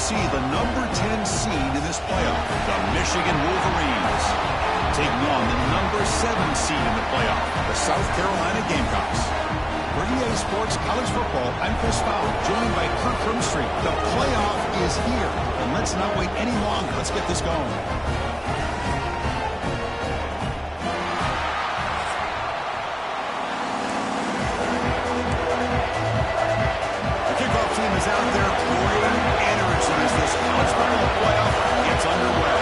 see the number 10 seed in this playoff, the Michigan Wolverines, taking on the number 7 seed in the playoff, the South Carolina Gamecocks. For EA Sports College Football, I'm Chris Fowler, joined by Kirk Crimstreet. The playoff is here, and let's not wait any longer. Let's get this going. The kickoff team is out there great energy as this college football playoff gets underway.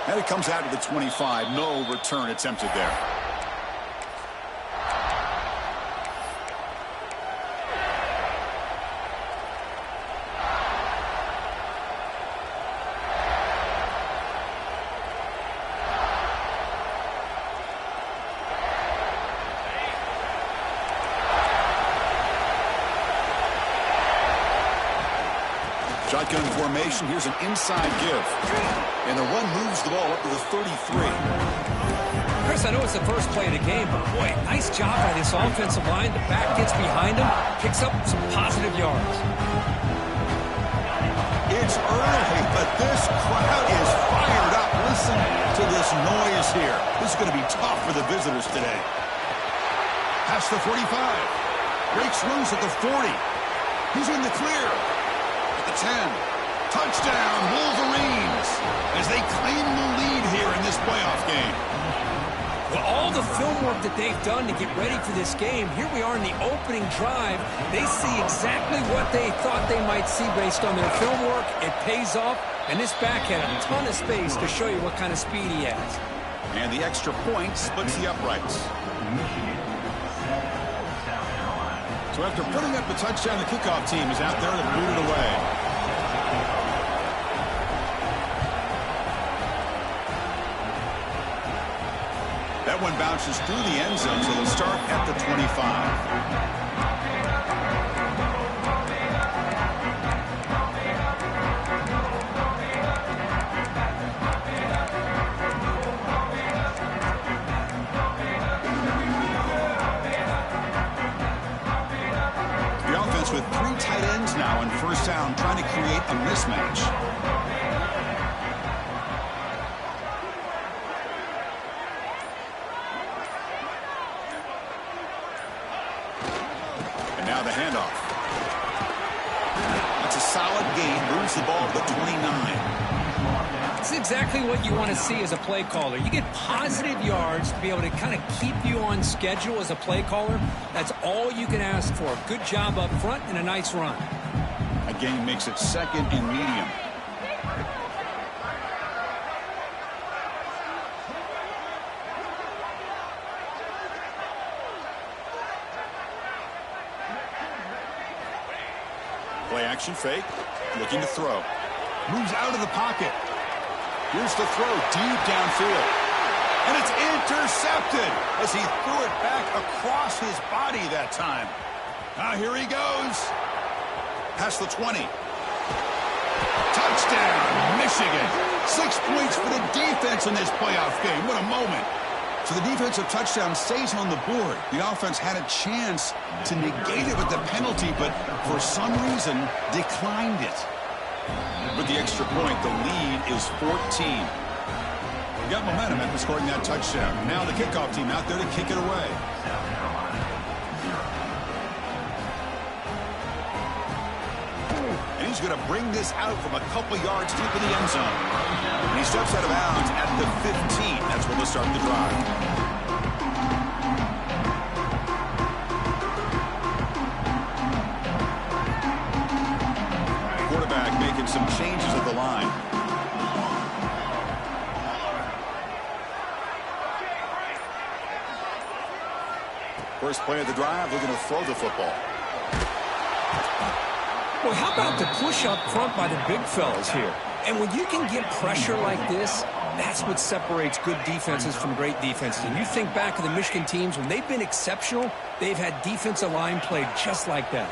And it comes out to the 25. No return attempted there. Shotgun formation. Here's an inside give. And the run moves the ball up to the 33. Chris, I know it's the first play of the game, but boy, nice job by this offensive line. The back gets behind him, picks up some positive yards. It's early, but this crowd is fired up. Listen to this noise here. This is going to be tough for the visitors today. Past the 45. Breaks loose at the 40. He's in the clear. At the 10. Touchdown, Wolverines, as they claim the lead here in this playoff game. Well, all the film work that they've done to get ready for this game, here we are in the opening drive. They see exactly what they thought they might see based on their film work. It pays off, and this back had a ton of space to show you what kind of speed he has. And the extra point splits the uprights. So after putting up the touchdown, the kickoff team is out there to boot it away. That one bounces through the end zone, so they'll start at the 25. With 3 tight ends now in first down, trying to create a mismatch. And now the handoff. That's a solid gain, moves the ball to the 29. That's exactly what you want to see as a play caller. You get positive yards to be able to kind of keep you on schedule as a play caller. That's all you can ask for. Good job up front and a nice run. A gain makes it second and medium. Play action fake, looking to throw. Moves out of the pocket. Here's the throw deep downfield. And it's intercepted as he threw it back across his body that time. Now here he goes. Past the 20. Touchdown, Michigan. 6 points for the defense in this playoff game. What a moment. So the defensive touchdown stays on the board. The offense had a chance to negate it with the penalty, but for some reason declined it. With the extra point, the lead is 14. Got momentum after scoring that touchdown. Now the kickoff team out there to kick it away. And he's going to bring this out from a couple yards deep in the end zone. And he steps out of bounds at the 15. That's where they'll start the drive. Making some changes at the line. First play of the drive, they're going to throw the football. Well, how about the push up front by the big fellas here? And when you can get pressure like this, that's what separates good defenses from great defenses. And you think back to the Michigan teams, when they've been exceptional, they've had defensive line played just like that.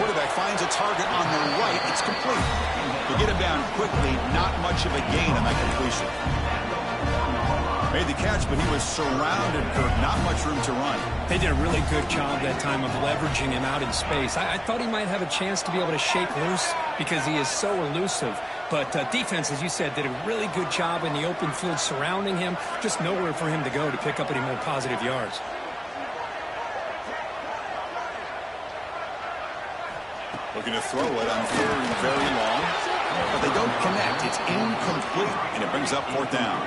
Quarterback finds a target on the right. It's complete. To get him down quickly, not much of a gain on that completion. Made the catch, but he was surrounded, Kirk. Not much room to run. They did a really good job that time of leveraging him out in space. I thought he might have a chance to be able to shake loose because he is so elusive. But defense, as you said, did a really good job in the open field surrounding him. Just nowhere for him to go to pick up any more positive yards. Looking to throw it on third and very long. But they don't connect. It's incomplete, and it brings up fourth down.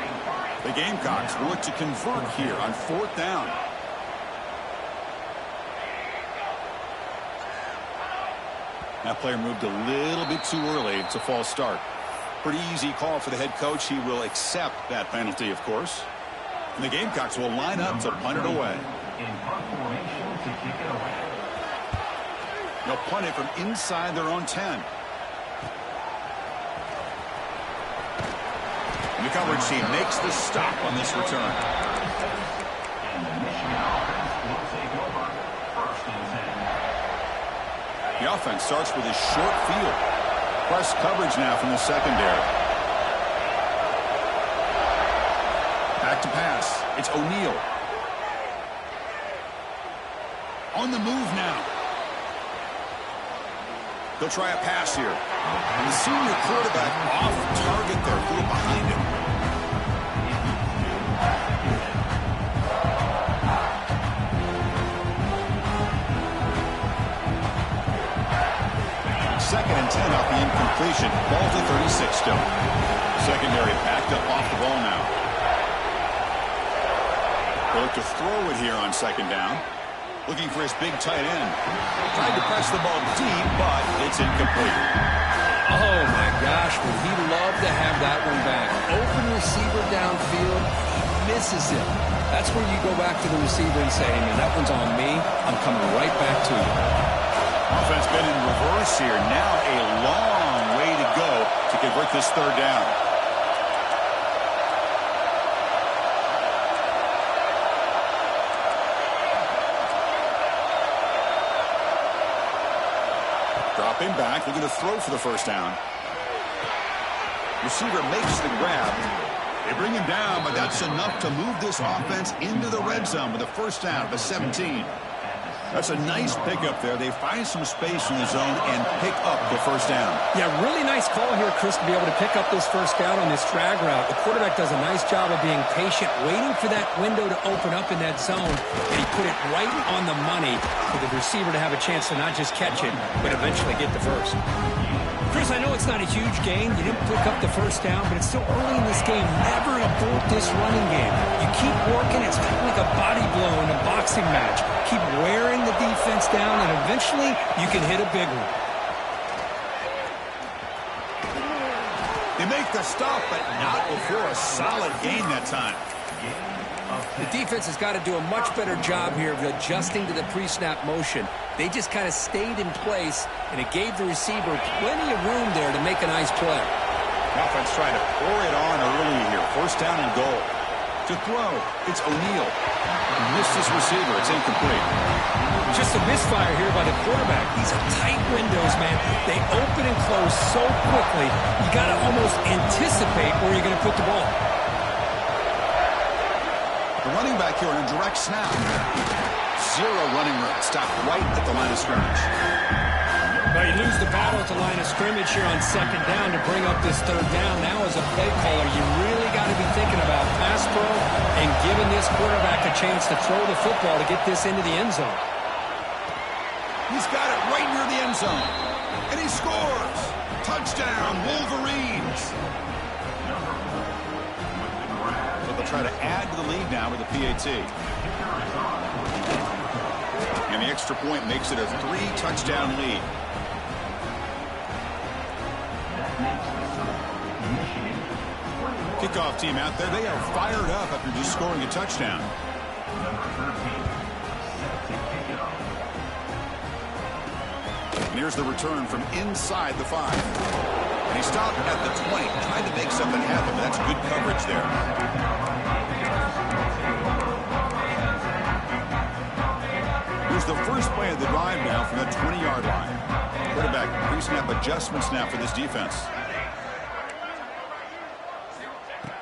The Gamecocks will look to convert here on fourth down. That player moved a little bit too early. It's a false start. Pretty easy call for the head coach. He will accept that penalty, of course. And the Gamecocks will line up to punt it away. They'll punt it from inside their own 10. And the coverage team makes the stop on this return. The offense starts with a short field. Press coverage now from the secondary. Back to pass. It's O'Neal. On the move now. They'll try a pass here. And the senior quarterback off target there. A little behind him. Second and 10 off the incompletion. Ball to 36 still. Secondary backed up off the ball now. They'll look to throw it here on second down. Looking for his big tight end. Tried to press the ball deep, but it's incomplete. Oh, my gosh, would he love to have that one back. Open receiver downfield, he misses it. That's where you go back to the receiver and say, hey, man, that one's on me. I'm coming right back to you. Offense been in reverse here. Now a long way to go to convert this third down. Dropping back, looking to throw for the first down. Receiver makes the grab. They bring him down, but that's enough to move this offense into the red zone with a first down at the 17. That's a nice pickup there. They find some space in the zone and pick up the first down. Yeah, really nice call here, Chris, to be able to pick up this first down on this drag route. The quarterback does a nice job of being patient, waiting for that window to open up in that zone, and he put it right on the money for the receiver to have a chance to not just catch it, but eventually get the first. Chris, I know it's not a huge gain. You didn't pick up the first down, but it's still early in this game. Never abort this running game. You keep working. It's kind of like a body blow in a boxing match. Keep wearing the defense down, and eventually you can hit a big one. They make the stop, but not before a solid gain that time. The defense has got to do a much better job here of adjusting to the pre-snap motion. They just kind of stayed in place, and it gave the receiver plenty of room there to make a nice play. The offense trying to pour it on early here. First down and goal. To throw, it's O'Neal. Missed his receiver. It's incomplete. Just a misfire here by the quarterback. These are tight windows, man. They open and close so quickly, you got to almost anticipate where you're going to put the ball. The running back here on a direct snap. Zero running room. Stopped right at the line of scrimmage. Well, you lose the battle at the line of scrimmage here on second down to bring up this third down. Now as a play caller, you really got to be thinking about pass pro and giving this quarterback a chance to throw the football to get this into the end zone. He's got it right near the end zone. And he scores. Touchdown, Wolverines. They'll try to add to the lead now with a PAT. And the extra point makes it a 3-touchdown lead. Kickoff team out there. They are fired up after just scoring a touchdown. And here's the return from inside the 5. And he stopped at the 20. Tried to make something happen, but that's good coverage there. Here's the first play of the drive now from the 20-yard line. Quarterback pre-snap adjustments now for this defense.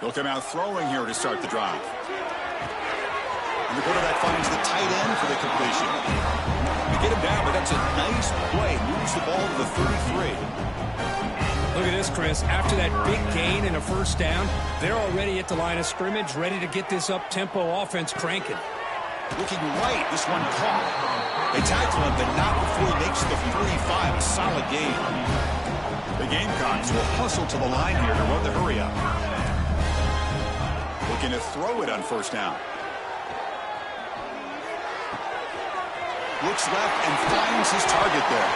He'll come out throwing here to start the drive. And the quarterback finds the tight end for the completion. They get him down, but that's a nice play. Moves the ball to the 33. Look at this, Chris. After that big gain and a first down, they're already at the line of scrimmage, ready to get this up-tempo offense cranking. Looking right, this one caught. They tackle him, but not before he makes the 45. A solid gain. The Gamecocks will hustle to the line here to run the hurry-up. Looking to throw it on first down. Looks left and finds his target there.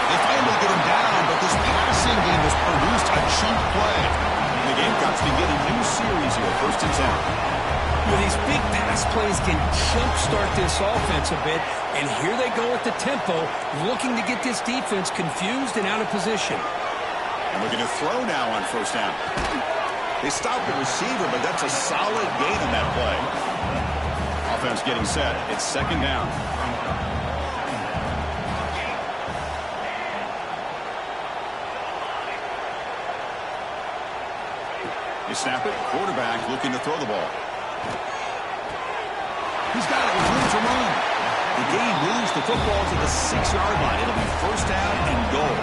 They finally get him down, but this passing game has produced a chunk play. And the Gamecocks begin a new series here, 1st and 10. Well, these big pass plays can jumpstart this offense a bit, and here they go at the tempo, looking to get this defense confused and out of position. And looking to throw now on first down. They stop the receiver, but that's a solid gain on that play. Offense getting set. It's 2nd down. They snap it. Quarterback looking to throw the ball. He's got it with room to run. The gain moves the football to the 6-yard line. It'll be 1st down and goal.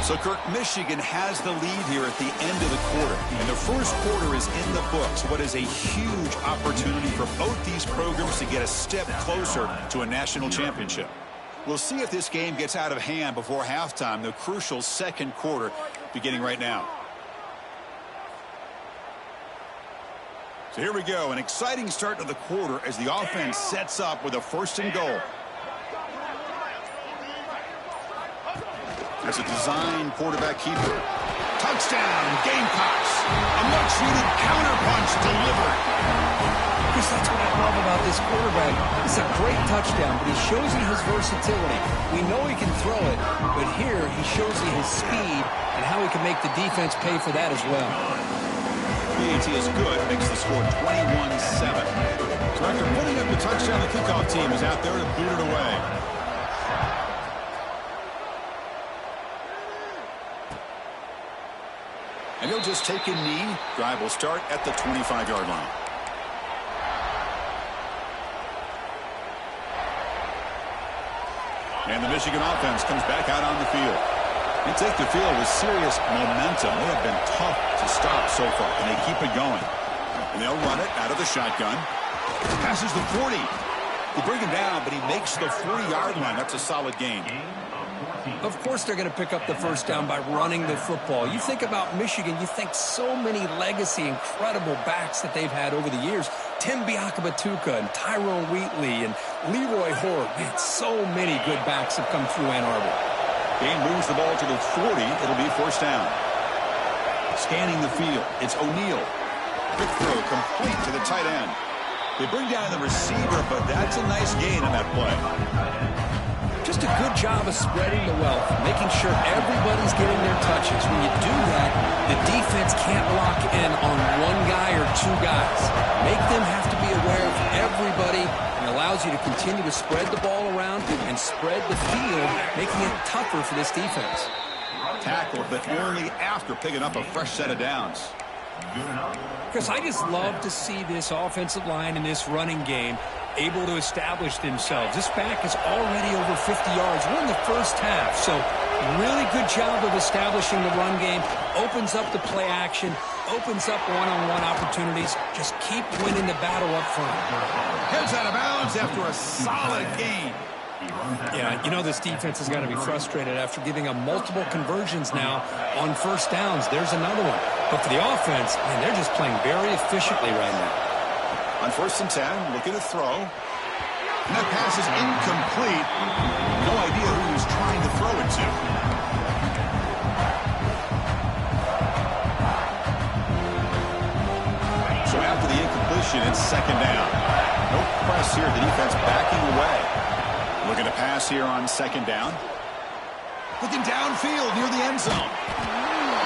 So, Kirk, Michigan has the lead here at the end of the quarter. And the first quarter is in the books. What is a huge opportunity for both these programs to get a step closer to a national championship. We'll see if this game gets out of hand before halftime, the crucial 2nd quarter beginning right now. So here we go, an exciting start to the quarter as the offense sets up with a 1st and goal. That's a design quarterback keeper. Touchdown, Gamecocks. A much-needed counterpunch delivered. Chris, that's what I love about this quarterback. It's a great touchdown, but he shows you his versatility. We know he can throw it, but here he shows you his speed and how he can make the defense pay for that as well. PAT is good, makes the score 21-7. So after putting up the touchdown, the kickoff team is out there to boot it away. And he'll just take a knee. Drive will start at the 25-yard line. And the Michigan offense comes back out on the field. They take the field with serious momentum. They have been tough to stop so far, and they keep it going. And they'll run it out of the shotgun. Passes the 40. They bring him down, but he makes the 40-yard line. That's a solid gain. Of course they're going to pick up the first down by running the football. You think about Michigan, you think so many legacy, incredible backs that they've had over the years. Tim Biakabatuka and Tyrone Wheatley and Leroy Horde. Man, so many good backs have come through Ann Arbor. Game moves the ball to the 40. It'll be 1st down. Scanning the field. It's O'Neal. Quick throw complete to the tight end. They bring down the receiver, but that's a nice gain on that play. Just a good job of spreading the wealth, making sure everybody's getting their touches. When you do that, the defense can't lock in on one guy or two guys. Make them have to be aware of everybody, and allows you to continue to spread the ball around and spread the field, making it tougher for this defense. Tackle, but only after picking up a fresh set of downs. Because I just love to see this offensive line in this running game able to establish themselves. This back is already over 50 yards. We're in the first half, so really good job of establishing the run game. Opens up the play action, opens up one-on-one opportunities. Just keep winning the battle up front. Heads out of bounds after a solid gain. Yeah, you know this defense has got to be frustrated after giving up multiple conversions now on first downs. There's another one. But for the offense, man, they're just playing very efficiently right now. On 1st and 10, looking to throw. And that pass is incomplete. No idea who he was trying to throw it to. So after the incompletion, it's 2nd down. No press here. The defense backing away. Looking to pass here on 2nd down. Looking downfield near the end zone.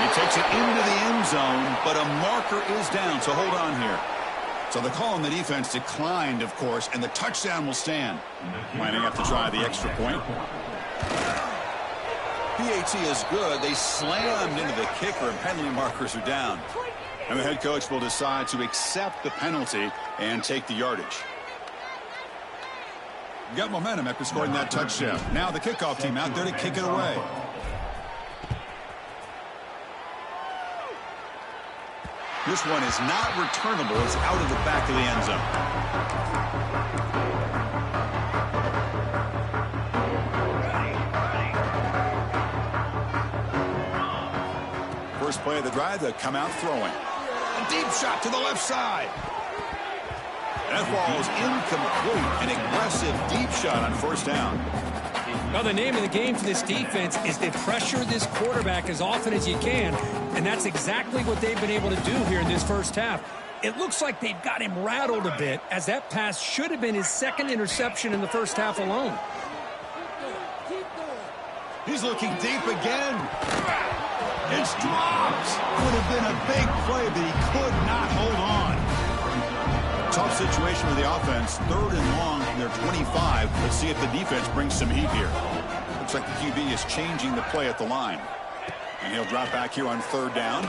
He takes it into the end zone, but a marker is down, so hold on here. So the call on the defense declined, of course, and the touchdown will stand. Lining up to try the extra point. PAT is good. They slammed into the kicker, and penalty markers are down. And the head coach will decide to accept the penalty and take the yardage. Got momentum after scoring that touchdown. Now the kickoff team out there to kick it away. This one is not returnable. It's out of the back of the end zone. First play of the drive, they come out throwing. A deep shot to the left side. That ball is incomplete. An aggressive deep shot on first down. Well, the name of the game for this defense is to pressure this quarterback as often as you can, and that's exactly what they've been able to do here in this first half. It looks like they've got him rattled a bit, as that pass should have been his second interception in the first half alone. He's looking deep again. It's dropped. Would have been a big play, but he could not hold on. Tough situation with the offense. 3rd and long from their 25. Let's see if the defense brings some heat here. Looks like the QB is changing the play at the line. And he'll drop back here on 3rd down.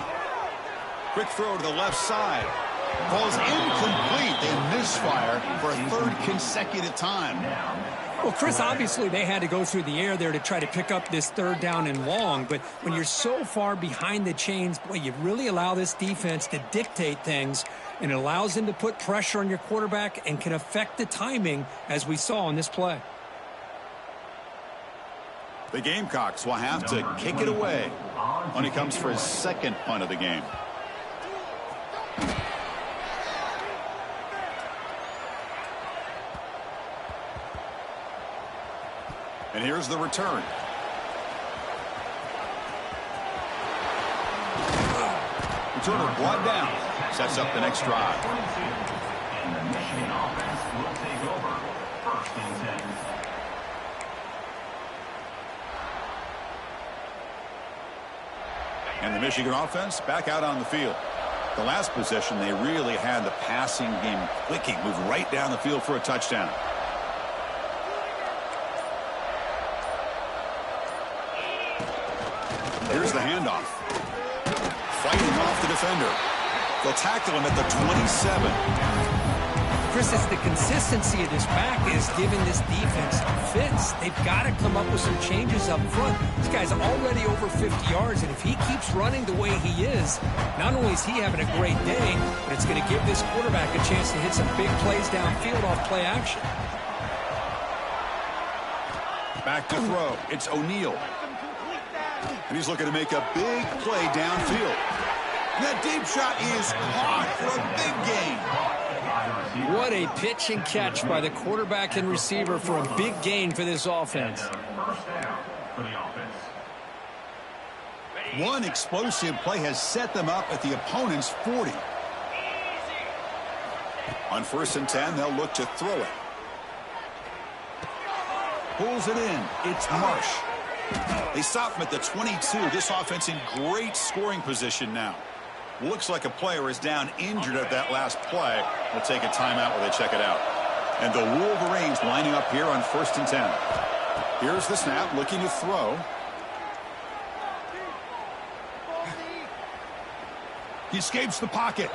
Quick throw to the left side. Ball's incomplete. They misfire for a 3rd consecutive time. Well, Chris, obviously they had to go through the air there to try to pick up this 3rd down and long, but when you're so far behind the chains, boy, you really allow this defense to dictate things, and it allows them to put pressure on your quarterback and can affect the timing, as we saw on this play. The Gamecocks will have to kick it away when he comes for his 2nd punt of the game. And here's the return. Returner brought down. Sets up the next drive. And the Michigan offense will take over 1st and 10. And the Michigan offense back out on the field. The last possession, they really had the passing game clicking. Moved right down the field for a touchdown. Here's the handoff. Fighting off the defender. They'll tackle him at the 27. Chris, it's the consistency of this back is giving this defense fits. They've got to come up with some changes up front. This guy's already over 50 yards, and if he keeps running the way he is, not only is he having a great day, but it's going to give this quarterback a chance to hit some big plays downfield off play action. Back to throw. It's O'Neal. And he's looking to make a big play downfield. That deep shot is caught for a big gain. What a pitch and catch by the quarterback and receiver for a big gain for this offense. One explosive play has set them up at the opponent's 40. On 1st and 10, they'll look to throw it. Pulls it in. It's Marsh. They stop him at the 22. This offense in great scoring position now. Looks like a player is down injured at that last play. They'll take a timeout while they check it out. And the Wolverines lining up here on 1st and 10. Here's the snap, looking to throw. He escapes the pocket.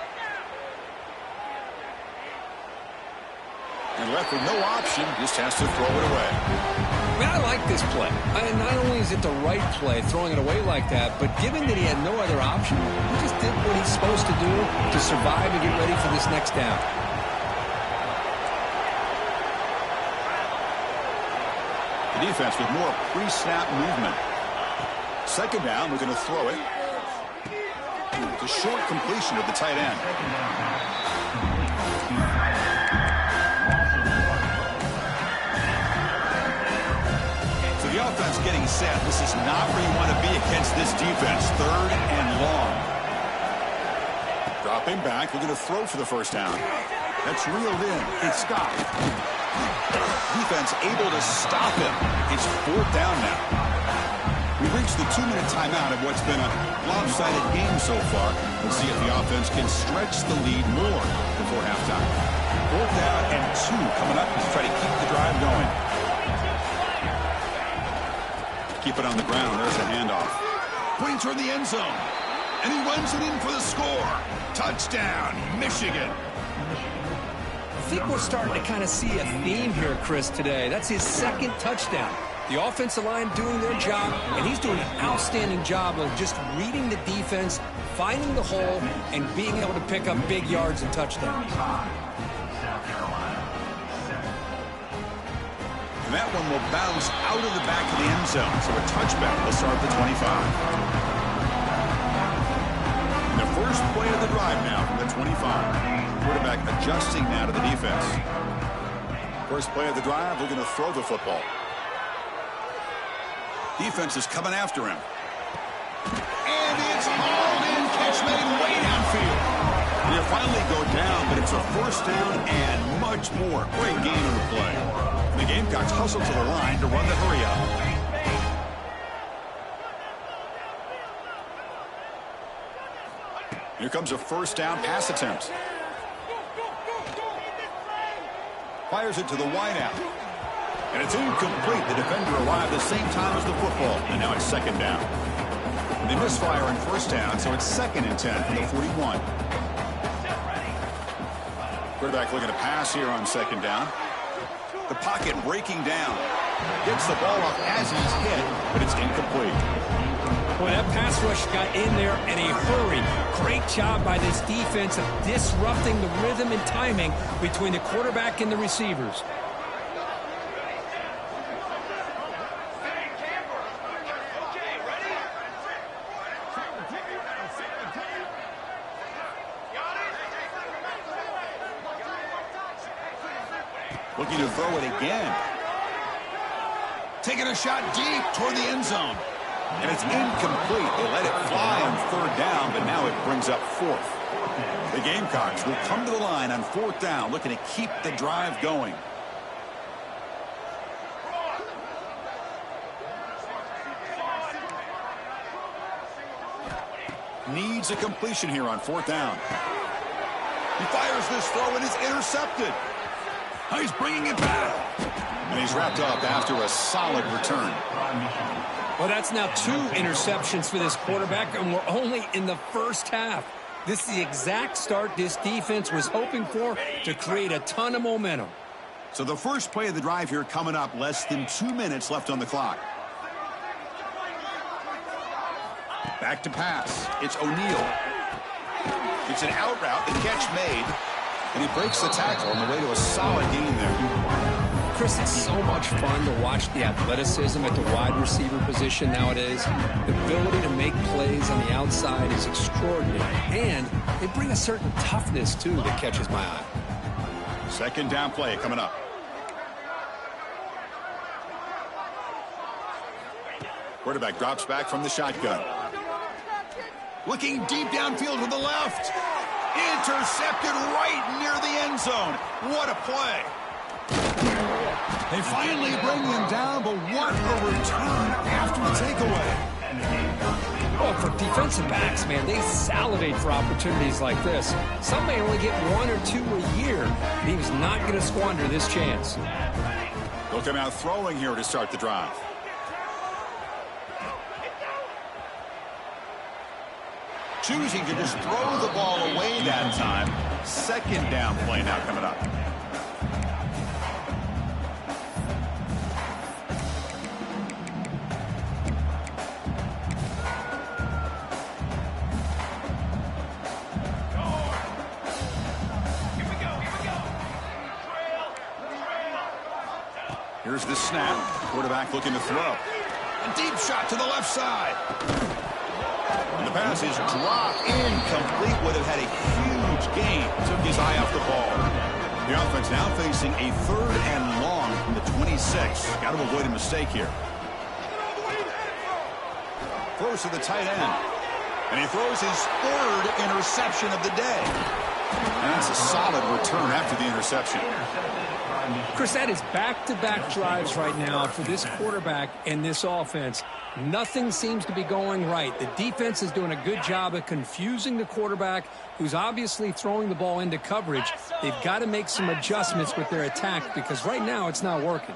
And left with no option, just has to throw it away. Man, I like this play. Not only is it the right play, throwing it away like that, but given that he had no other option, he just did what he's supposed to do to survive and get ready for this next down. The defense with more pre-snap movement. 2nd down, we're going to throw it. It's a short completion of the tight end. The offense getting set. This is not where you want to be against this defense. 3rd and long. Dropping back. We're going to throw for the 1st down. That's reeled in. It's Scott. Defense able to stop him. It's 4th down now. We've reached the 2-minute timeout of what's been a lopsided game so far. Let's see if the offense can stretch the lead more before halftime. 4th down and 2 coming up to try to keep the drive going. keep it on the ground. There's a handoff. Putting toward the end zone. And he runs it in for the score. Touchdown, Michigan. I think we're starting to kind of see a theme here, Chris, today. That's his second touchdown. The offensive line doing their job, and he's doing an outstanding job of just reading the defense, finding the hole, and being able to pick up big yards and touchdowns. And that one will bounce out of the back of the end zone. So a touchback will start the 25. And the first play of the drive now from the 25. Quarterback adjusting now to the defense. First play of the drive, looking to throw the football. Defense is coming after him. And it's hauled in, catch made way downfield. He'll finally go down, but it's a first down and much more. Great game on the play. The Gamecocks hustle to the line to run the hurry up. Here comes a first down pass attempt. Fires it to the wideout. And it's incomplete. The defender arrived the same time as the football. And now it's second down. And they misfire on first down, so it's second and 10 from the 41. Quarterback looking to pass here on second down. The pocket breaking down. Gets the ball up as he's hit, but it's incomplete. Boy, that pass rush got in there in a hurry. Great job by this defense of disrupting the rhythm and timing between the quarterback and the receivers. Looking to throw it again. Taking a shot deep toward the end zone. And it's incomplete. They let it fly on third down, but now it brings up fourth. The Gamecocks will come to the line on fourth down, looking to keep the drive going. Needs a completion here on fourth down. He fires this throw and is intercepted. He's bringing it back. And he's wrapped up after a solid return. Well, that's now 2 interceptions for this quarterback, and we're only in the first half. This is the exact start this defense was hoping for to create a ton of momentum. So the first play of the drive here coming up, less than 2 minutes left on the clock. Back to pass. It's O'Neal. It's an out route, the catch made. And he breaks the tackle on the way to a solid gain there. Chris, it's so much fun to watch the athleticism at the wide receiver position nowadays. The ability to make plays on the outside is extraordinary. And they bring a certain toughness, too, that catches my eye. Second down play coming up. Quarterback drops back from the shotgun. Looking deep downfield to the left. Intercepted right near the end zone. What a play. They finally bring him down, but what a return after the takeaway. Well, for defensive backs, man, they salivate for opportunities like this. Some may only get 1 or 2 a year, and he was not going to squander this chance. They'll come out throwing here to start the drive. Choosing to just throw the ball away that time. Second down play now coming up. Here's the snap. Quarterback looking to throw. A deep shot to the left side. And the pass is dropped. Incomplete. Would have had a huge gain. Took his eye off the ball. The offense now facing a 3rd and long from the 26. Got to avoid a mistake here. Throws to the tight end. And he throws his 3rd interception of the day. And that's a solid return after the interception. Chris, that is back-to-back drives right now for this quarterback and this offense. Nothing seems to be going right. The defense is doing a good job of confusing the quarterback, who's obviously throwing the ball into coverage. They've got to make some adjustments with their attack because right now it's not working.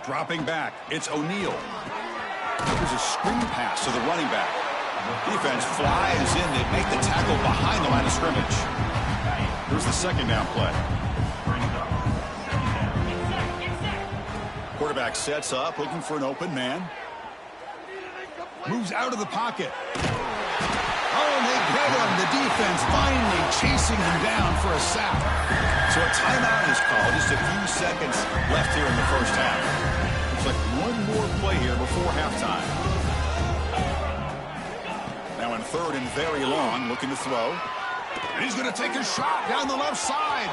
Dropping back, it's O'Neal. There's a screen pass to the running back. Defense flies in. They make the tackle behind the line of scrimmage. Here's the second down play. Quarterback sets up, looking for an open man. Moves out of the pocket. Oh, and they get him. The defense finally chasing him down for a sack. So a timeout is called. Just a few seconds left here in the first half. Looks like one more play here before halftime. Now in third and very long, looking to throw. And he's going to take a shot down the left side.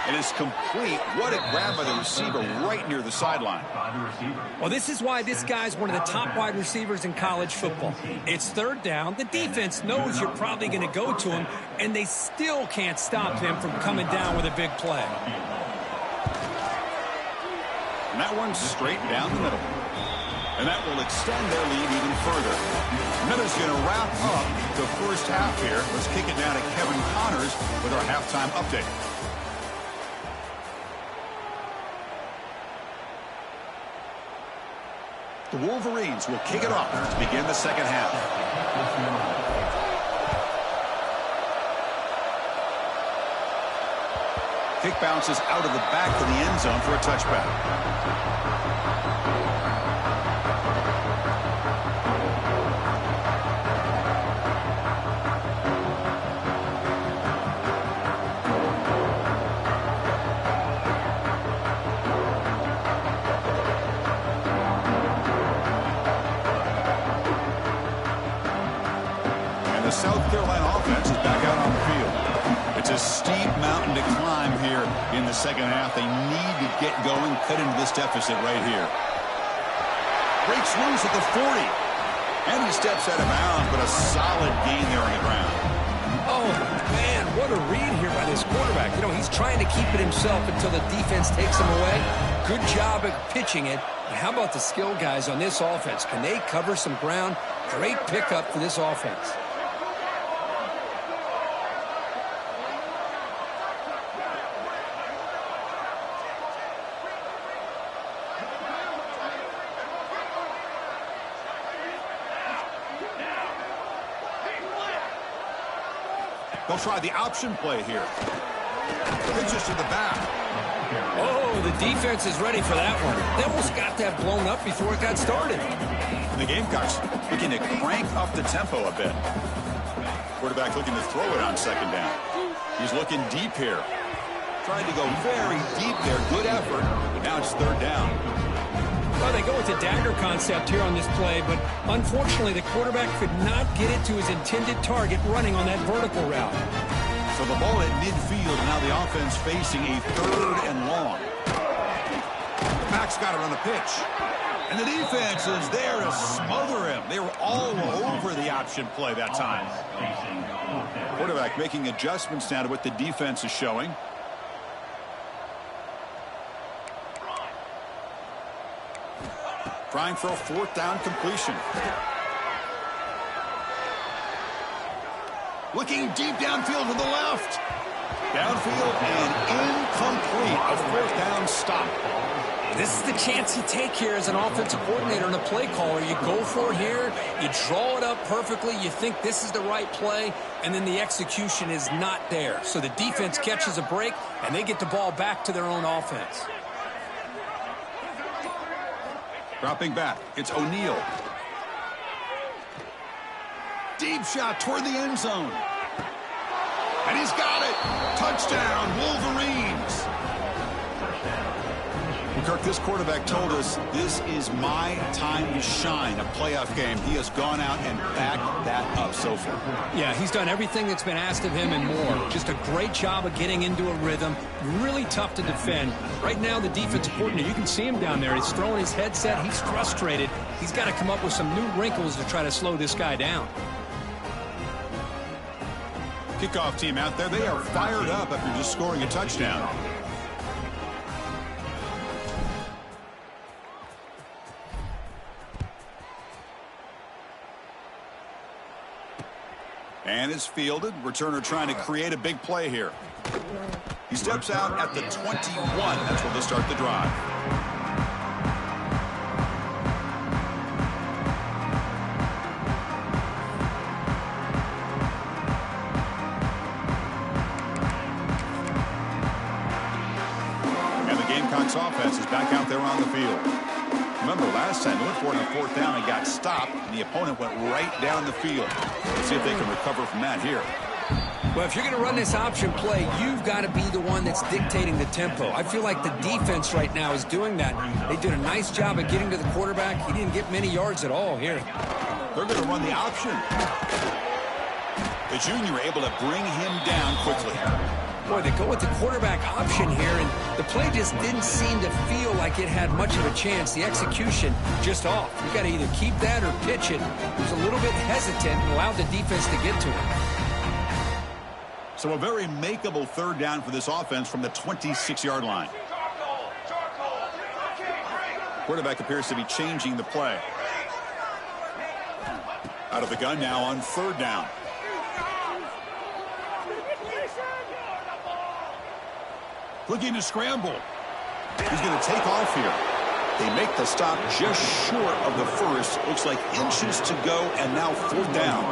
And it's complete. What a grab by the receiver right near the sideline. Well, this is why this guy's one of the top wide receivers in college football. It's third down. The defense knows you're probably going to go to him, and they still can't stop him from coming down with a big play. And that one's straight down the middle. And that will extend their lead even further. Miller's going to wrap up the first half here. Let's kick it down to Kevin Connors with our halftime update. The Wolverines will kick it off to begin the second half. Kick bounces out of the back of the end zone for a touchback. South Carolina offense is back out on the field. It's a steep mountain to climb here in the second half. They need to get going, cut into this deficit right here. Breaks loose at the 40. And he steps out of bounds, but a solid gain there on the ground. Oh, man, what a read here by this quarterback. You know, he's trying to keep it himself until the defense takes him away. Good job at pitching it. But how about the skill guys on this offense? Can they cover some ground? Great pickup for this offense. They'll try the option play here. Pitches to the back. Oh, the defense is ready for that one. They almost got that blown up before it got started. And the Gamecocks looking to crank up the tempo a bit. Quarterback looking to throw it on second down. He's looking deep here. Trying to go very deep there. Good effort. But now it's third down. Well, they go with the dagger concept here on this play, but unfortunately the quarterback could not get it to his intended target running on that vertical route. So the ball at midfield, and now the offense facing a third and long. The back's got it on the pitch. And the defense is there to smother him. They were all over the option play that time. Quarterback making adjustments now to what the defense is showing. Trying for a fourth down completion. Looking deep downfield to the left. Downfield and incomplete. A fourth down stop. This is the chance you take here as an offensive coordinator and a play caller. You go for it here. You draw it up perfectly. You think this is the right play, and then the execution is not there. So the defense catches a break, and they get the ball back to their own offense. Dropping back, it's O'Neal. Deep shot toward the end zone. And he's got it. Touchdown, Wolverines. Kirk, this quarterback told us this is my time to shine, a playoff game. He has gone out and backed that up so far. Yeah, he's done everything that's been asked of him and more. Just a great job of getting into a rhythm. Really tough to defend. Right now, the defensive coordinator, you can see him down there. He's throwing his headset. He's frustrated. He's got to come up with some new wrinkles to try to slow this guy down. Kickoff team out there. They are fired up after just scoring a touchdown. And is fielded. Returner trying to create a big play here. He steps out at the 21. That's where they'll start the drive. offense is back out there on the field. Remember, last time they went for it on 4th down and got stopped, and the opponent went right down the field. Let's see if they can recover from that here. Well, if you're going to run this option play, you've got to be the one that's dictating the tempo. I feel like the defense right now is doing that. They did a nice job of getting to the quarterback. He didn't get many yards at all here. They're going to run the option. The junior able to bring him down quickly. Boy, they go with the quarterback option here, and the play just didn't seem to feel like it had much of a chance. The execution just off. You got to either keep that or pitch it. He was a little bit hesitant and allowed the defense to get to him. So a very makeable 3rd down for this offense from the 26-yard line. Quarterback appears to be changing the play. Out of the gun now on 3rd down. Looking to scramble. He's going to take off here. They make the stop just short of the first. Looks like inches to go, and now 4th down.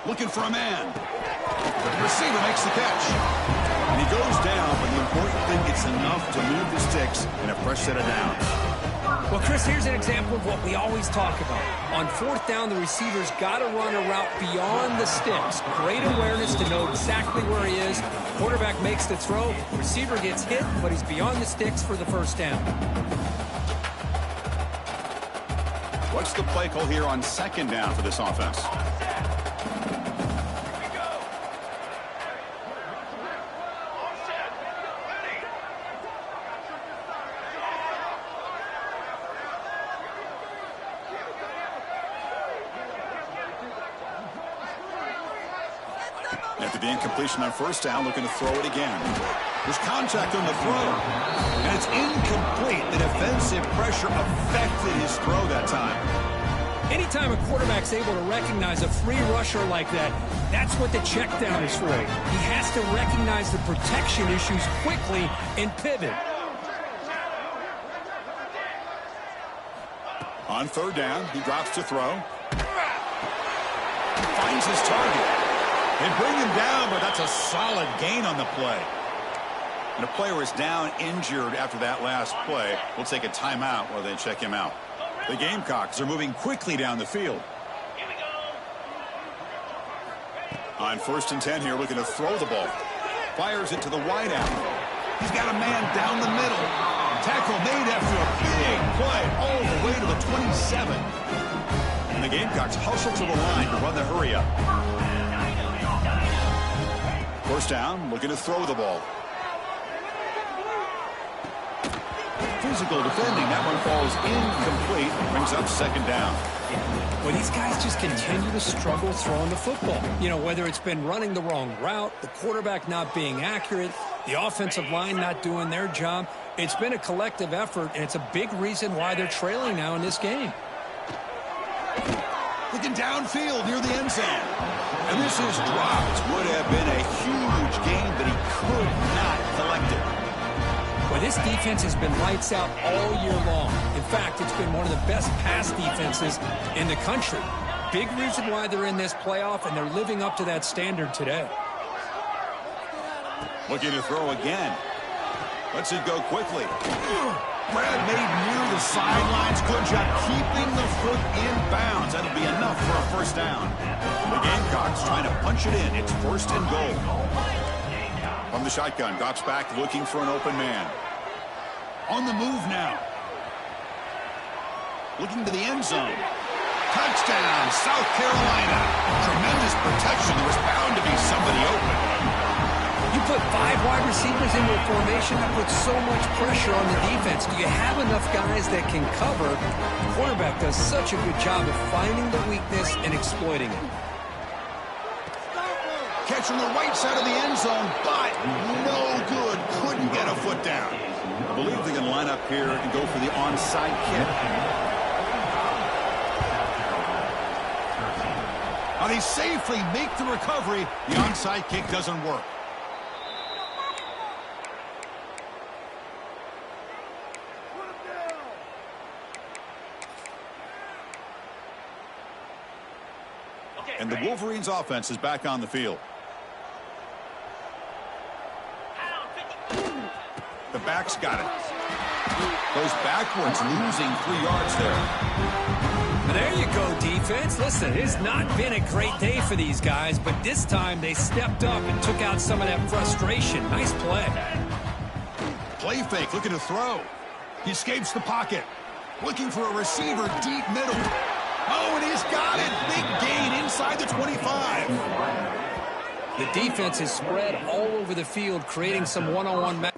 Looking for a man. The receiver makes the catch. And he goes down, but the important thing, it's enough to move the sticks in a fresh set of downs. Well, Chris, here's an example of what we always talk about. On 4th down, the receiver's got to run a route beyond the sticks. Great awareness to know exactly where he is. Quarterback makes the throw. Receiver gets hit, but he's beyond the sticks for the 1st down. What's the play call here on 2nd down for this offense? After the incompletion on 1st down, looking to throw it again. There's contact on the throw, and it's incomplete. The defensive pressure affected his throw that time. Anytime a quarterback's able to recognize a free rusher like that, that's what the check down is for. He has to recognize the protection issues quickly and pivot. On 3rd down, he drops to throw. Finds his target. They bring him down, but that's a solid gain on the play. And the player is down injured after that last play. We'll take a timeout while they check him out. The Gamecocks are moving quickly down the field. On 1st and 10 here, looking to throw the ball. Fires it to the wideout. He's got a man down the middle. Tackle made after a big play all the way to the 27. And the Gamecocks hustle to the line to run the hurry up. 1st down, looking to throw the ball. Physical defending. That one falls incomplete. Brings up 2nd down. Well, these guys just continue to struggle throwing the football. You know, whether it's been running the wrong route, the quarterback not being accurate, the offensive line not doing their job. It's been a collective effort, and it's a big reason why they're trailing now in this game. Looking downfield near the end zone. And this is dropped. Would have been a huge gain, but he could not collect it. Well, this defense has been lights out all year long. In fact, it's been one of the best pass defenses in the country. Big reason why they're in this playoff, and they're living up to that standard today. Looking to throw again. Lets it go quickly. Brad made near the sidelines. Good job keeping the foot in bounds. That'll be enough for a 1st down. The Gamecocks trying to punch it in. It's 1st and goal. From the shotgun, drops back looking for an open man. On the move now. Looking to the end zone. Touchdown, South Carolina. Tremendous protection. There was bound to be somebody open. You put 5 wide receivers into a formation that puts so much pressure on the defense. Do you have enough guys that can cover? The quarterback does such a good job of finding the weakness and exploiting it. Catch on the right side of the end zone, but no good. Couldn't get a foot down. I believe they're going to line up here and go for the onside kick. Now they safely make the recovery. The onside kick doesn't work. And the Wolverines offense is back on the field. The back's got it. Goes backwards, losing 3 yards there. There you go, defense. Listen, it has not been a great day for these guys, but this time they stepped up and took out some of that frustration. Nice play. Play fake, looking to throw. He escapes the pocket. Looking for a receiver deep middle. Oh, and he's got it. Big gain inside the 25. The defense is spread all over the field, creating some one-on-one match.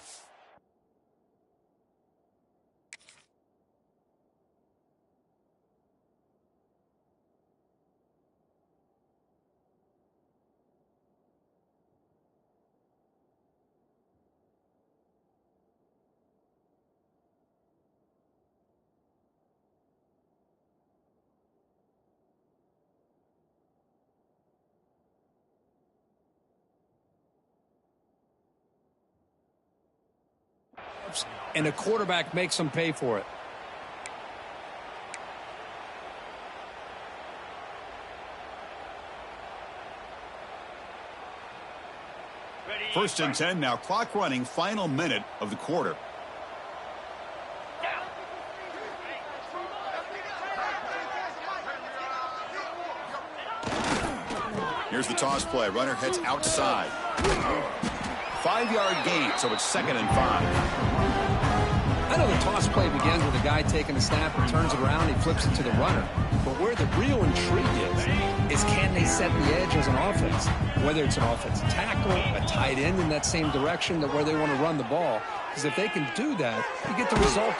And the quarterback makes them pay for it. First and 10 now. Clock running. Final minute of the quarter. Here's the toss play. Runner heads outside. 5-yard gain, so it's 2nd and 5. I know the toss play begins with a guy taking a snap and turns it around, he flips it to the runner. But where the real intrigue is can they set the edge as an offense? Whether it's an offensive tackle, a tight end in that same direction, where they want to run the ball. Because if they can do that, you get the result.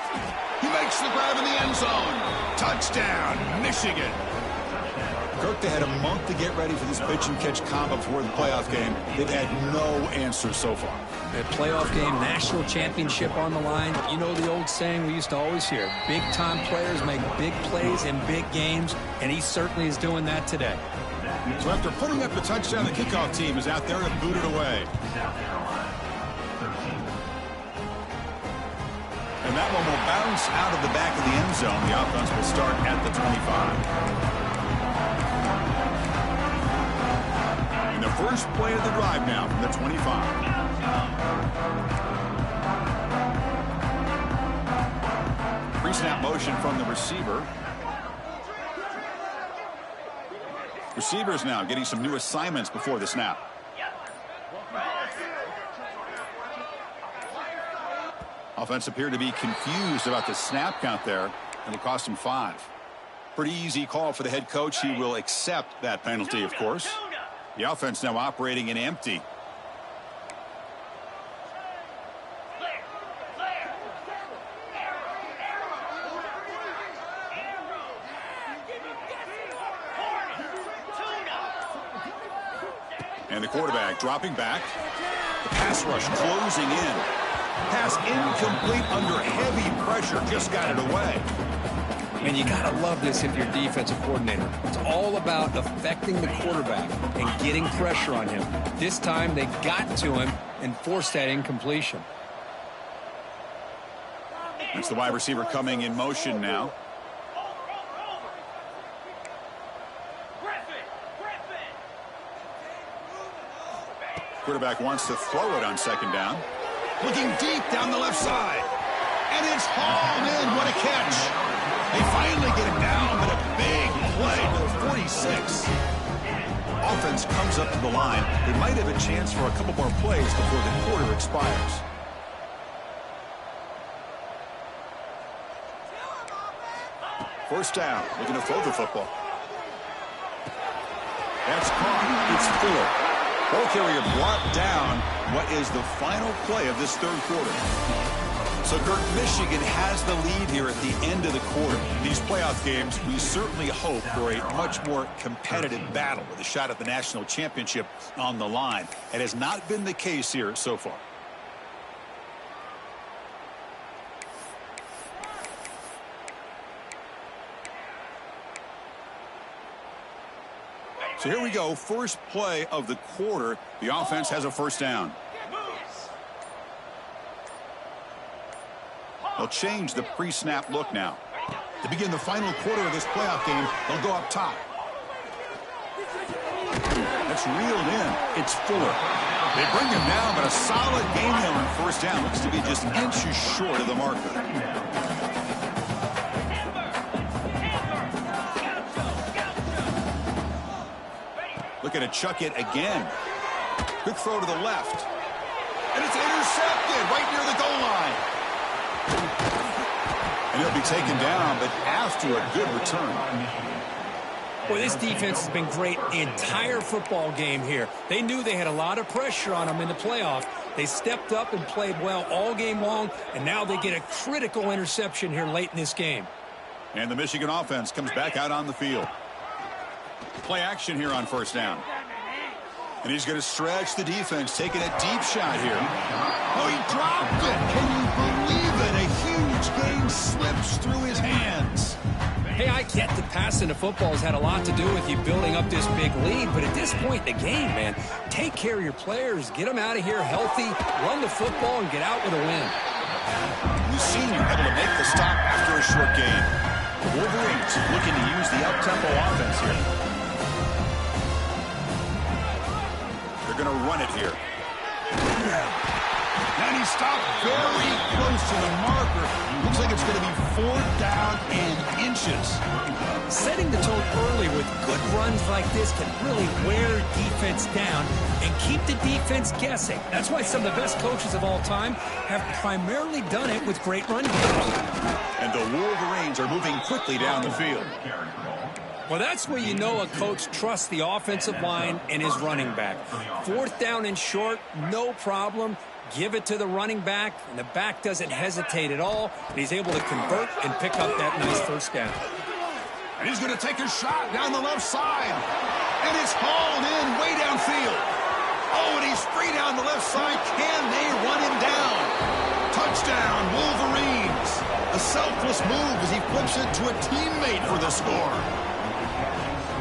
He makes the grab in the end zone. Touchdown, Michigan. Kirk, they had a month to get ready for this pitch-and-catch combo before the playoff game. They've had no answers so far. A playoff game, national championship on the line. You know the old saying we used to always hear, big-time players make big plays in big games, and he certainly is doing that today. So after putting up the touchdown, the kickoff team is out there to boot it away. And that one will bounce out of the back of the end zone. The offense will start at the 25. And the first play of the drive now from the 25. Pre-snap motion from the receiver. Receivers now getting some new assignments before the snap. Offense appeared to be confused about the snap count there. It'll cost him 5. Pretty easy call for the head coach. He will accept that penalty, of course. The offense now operating in empty. And the quarterback dropping back. The pass rush closing in. Pass incomplete under heavy pressure. Just got it away. And you got to love this if you're a defensive coordinator. It's all about affecting the quarterback and getting pressure on him. This time they got to him and forced that incompletion. That's the wide receiver coming in motion now. Quarterback wants to throw it on 2nd down. Looking deep down the left side. And it's hauled in. What a catch. They finally get him down, but a big play to the 46. Offense comes up to the line. They might have a chance for a couple more plays before the quarter expires. First down, looking to throw the football. That's caught. It's Fuller. Ball carrier brought down. What is the final play of this 3rd quarter? So, Kirk, Michigan has the lead here at the end of the quarter. These playoff games, we certainly hope for a much more competitive battle with a shot at the national championship on the line. It has not been the case here so far. So here we go. First play of the quarter. The offense has a first down. They'll change the pre-snap look now. To begin the final quarter of this playoff game, they'll go up top. offense reeled in. It's Fuller. They bring him down, but a solid game there on first down. Looks to be just inches short of the marker. Looking to chuck it again. Quick throw to the left. And it's intercepted right near the goal line. And he'll be taken down, but after a good return. Boy, this defense has been great the entire football game here. They knew they had a lot of pressure on them in the playoff. They stepped up and played well all game long, and now they get a critical interception here late in this game. And the Michigan offense comes back out on the field. Play action here on first down. And he's going to stretch the defense, taking a deep shot here. Oh, he dropped it. Can you believe it? A huge game slips through his hands. Hey, I get that passing the football has had a lot to do with you building up this big lead, but at this point in the game, man, take care of your players, get them out of here healthy, run the football, and get out with a win. The senior able to make the stop after a short gain. The Wolverines looking to use the up-tempo offense here. They're going to run it here. And he stopped very close to the marker. Looks like it's going to be 4th down and inches. Setting the tone early with good runs like this can really wear defense down and keep the defense guessing. That's why some of the best coaches of all time have primarily done it with great run games. And the Wolverines are moving quickly down the field. Well, that's where you know a coach trusts the offensive line and his running back. 4th down and short, no problem. Give it to the running back, and the back doesn't hesitate at all. And he's able to convert and pick up that nice first down. And he's going to take a shot down the left side. And it's hauled in way downfield. Oh, and he's free down the left side. Can they run him down? Touchdown, Wolverines. A selfless move as he flips it to a teammate for the score.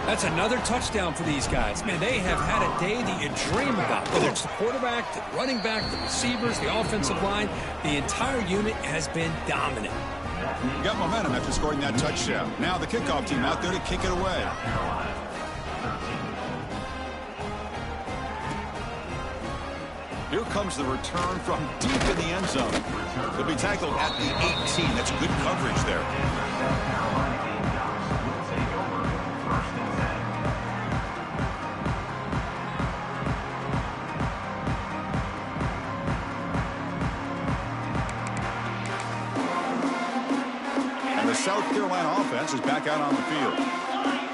That's another touchdown for these guys. Man, they have had a day that you dream about. Whether it's the quarterback, the running back, the receivers, the offensive line, the entire unit has been dominant. Got momentum after scoring that touchdown. Now the kickoff team out there to kick it away. Here comes the return from deep in the end zone. He'll be tackled at the 18. That's good coverage there. The South Carolina offense is back out on the field.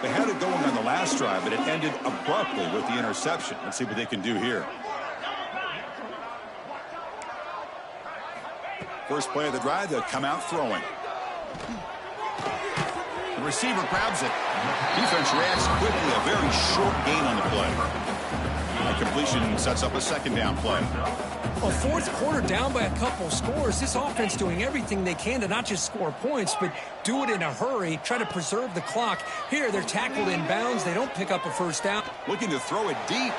They had it going on the last drive, but it ended abruptly with the interception. Let's see what they can do here. First play of the drive, they'll come out throwing. The receiver grabs it. Defense reacts quickly, a very short gain on the play. A completion sets up a second down play. Well, 4th quarter down by a couple scores. This offense doing everything they can to not just score points, but do it in a hurry, try to preserve the clock. Here, they're tackled in bounds. They don't pick up a first down. Looking to throw it deep.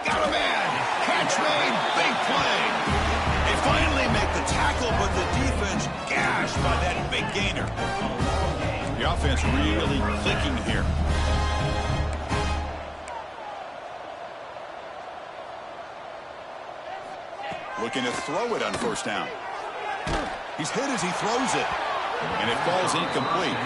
Got a man. Catch made. Big play. They finally make the tackle, but the defense gashed by that big gainer. The offense really clicking here. Looking to throw it on first down. He's hit as he throws it. And it falls incomplete.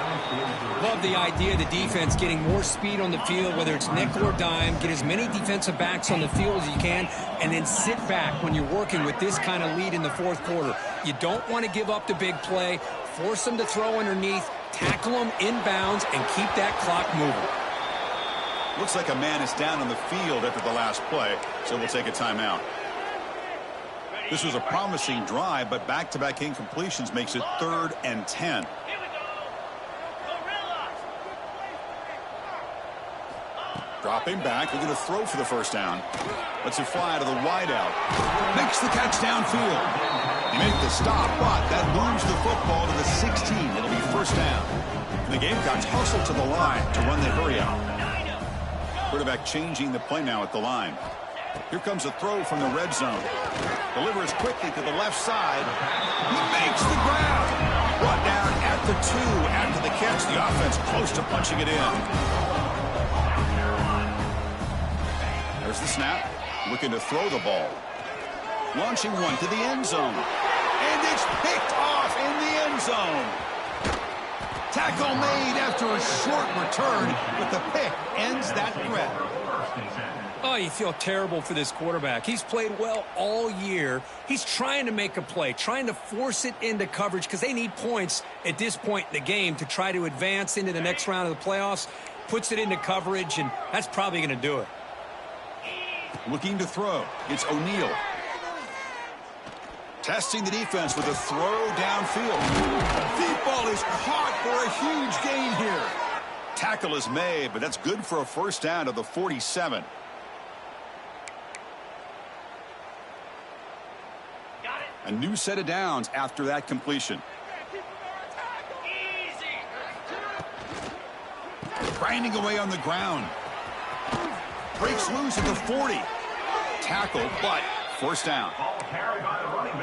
Love the idea of the defense getting more speed on the field, whether it's nickel or dime. Get as many defensive backs on the field as you can, and then sit back when you're working with this kind of lead in the 4th quarter. You don't want to give up the big play. Force them to throw underneath, tackle them inbounds, and keep that clock moving. Looks like a man is down on the field after the last play, so we'll take a timeout. This was a promising drive, but back-to-back incompletions makes it 3rd and 10. Dropping back, looking to throw for the first down. Lets it fly to the wideout. Makes the catch downfield. He made the stop, but that moves the football to the 16. It'll be first down. And the Gamecocks hustle to the line to run the hurry out. Quarterback changing the play now at the line. Here comes a throw from the red zone. Delivers quickly to the left side. He makes the grab. Brought down at the 2 after the catch. The offense close to punching it in. There's the snap. Looking to throw the ball. Launching one to the end zone. And it's picked off in the end zone. Tackle made after a short return, but the pick ends that threat. Oh, you feel terrible for this quarterback. He's played well all year. He's trying to make a play, trying to force it into coverage because they need points at this point in the game to try to advance into the next round of the playoffs. Puts it into coverage, and that's probably going to do it. Looking to throw. It's O'Neal. Testing the defense with a throw downfield. Deep ball is caught for a huge gain here. Tackle is made, but that's good for a first down to the 47. A new set of downs after that completion. Grinding away on the ground. Breaks loose at the 40. Tackle, but first down.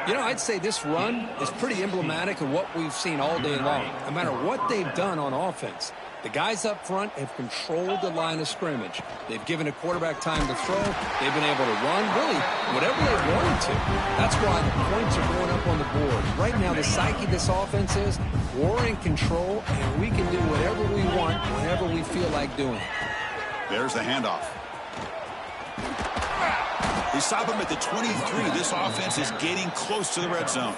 You know, I'd say this run is pretty emblematic of what we've seen all day long. No matter what they've done on offense, the guys up front have controlled the line of scrimmage. They've given a quarterback time to throw. They've been able to run, really, whatever they wanted to. That's why the points are going up on the board. Right now, the psyche of this offense is we're in control, and we can do whatever we want whenever we feel like doing it. There's the handoff. They stop him at the 23. This offense is getting close to the red zone.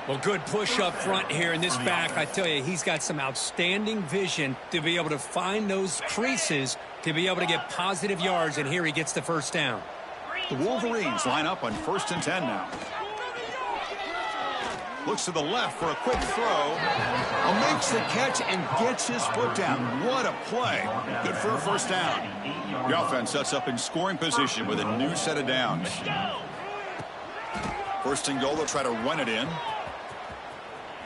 Well, good push up front here in this back. I tell you, he's got some outstanding vision to be able to find those creases to be able to get positive yards, and here he gets the first down. The Wolverines line up on 1st and 10 now. Looks to the left for a quick throw. Makes the catch and gets his foot down. What a play. Good for a first down. The offense sets up in scoring position with a new set of downs. First and goal, they'll try to run it in.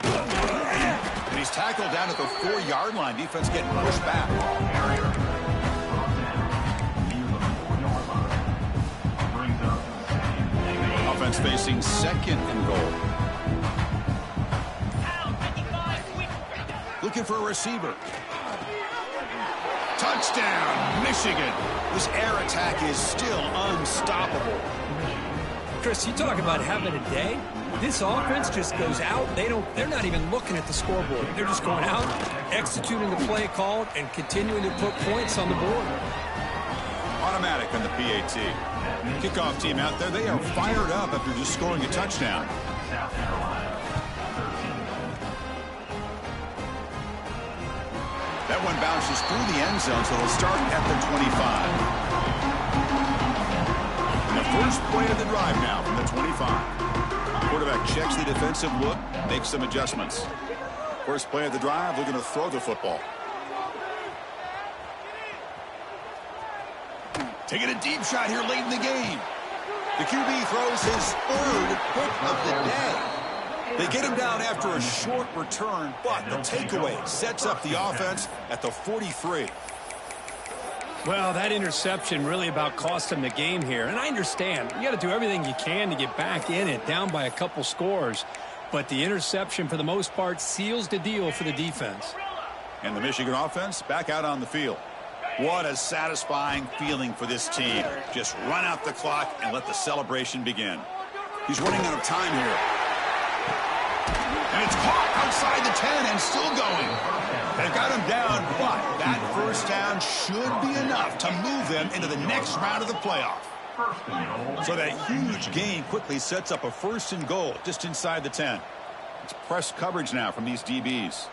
And he's tackled down at the 4-yard line. Defense getting pushed back. Offense facing 2nd and goal. Looking for a receiver. Touchdown, Michigan. This air attack is still unstoppable. Chris, you talk about having a day. This offense just goes out. They're not even looking at the scoreboard. They're just going out, executing the play called, and continuing to put points on the board. Automatic on the PAT. Kickoff team out there, they are fired up after just scoring a touchdown. That one bounces through the end zone, so they'll start at the 25. And the first play of the drive now from the 25. Quarterback checks the defensive look, makes some adjustments. First play of the drive, they're going to throw the football. Taking a deep shot here late in the game. The QB throws his 3rd pick of the day. They get him down after a short return, but the takeaway sets up the offense at the 43. Well, that interception really about cost him the game here. And I understand. You got to do everything you can to get back in it, down by a couple scores. But the interception, for the most part, seals the deal for the defense. And the Michigan offense back out on the field. What a satisfying feeling for this team. Just run out the clock and let the celebration begin. He's running out of time here. And it's caught outside the 10 and still going. They've got him down, but that first down should be enough to move them into the next round of the playoff. So that huge gain quickly sets up a 1st and goal just inside the 10. It's press coverage now from these DBs.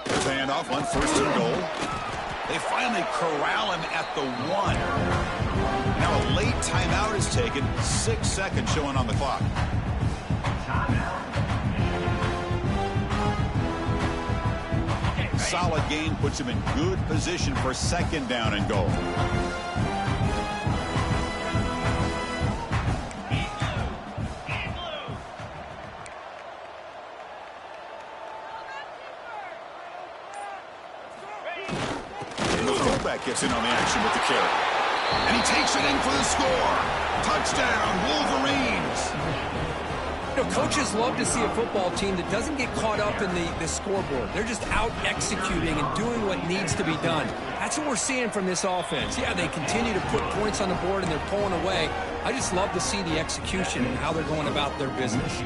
There's a handoff on 1st and goal. They finally corral him at the 1. Now a late timeout is taken. 6 seconds showing on the clock. Solid gain puts him in good position for 2nd down and goal. And the fullback gets in on the action with the carry. And he takes it in for the score. Touchdown, Wolverines. You know, coaches love to see a football team that doesn't get caught up in the scoreboard. They're just out executing and doing what needs to be done. That's what we're seeing from this offense. Yeah, they continue to put points on the board and they're pulling away. I just love to see the execution and how they're going about their business.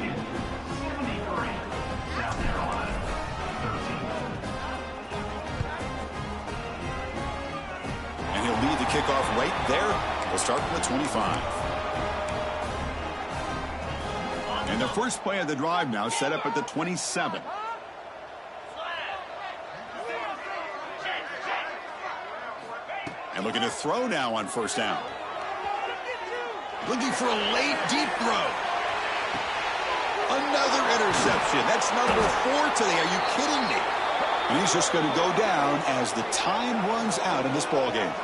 And he'll lead the kickoff right there. We'll start from the 25. And the first play of the drive now set up at the 27. And looking to throw now on first down. Looking for a late, deep throw. Another interception. That's number 4 today. Are you kidding me? And he's just going to go down as the time runs out in this ballgame.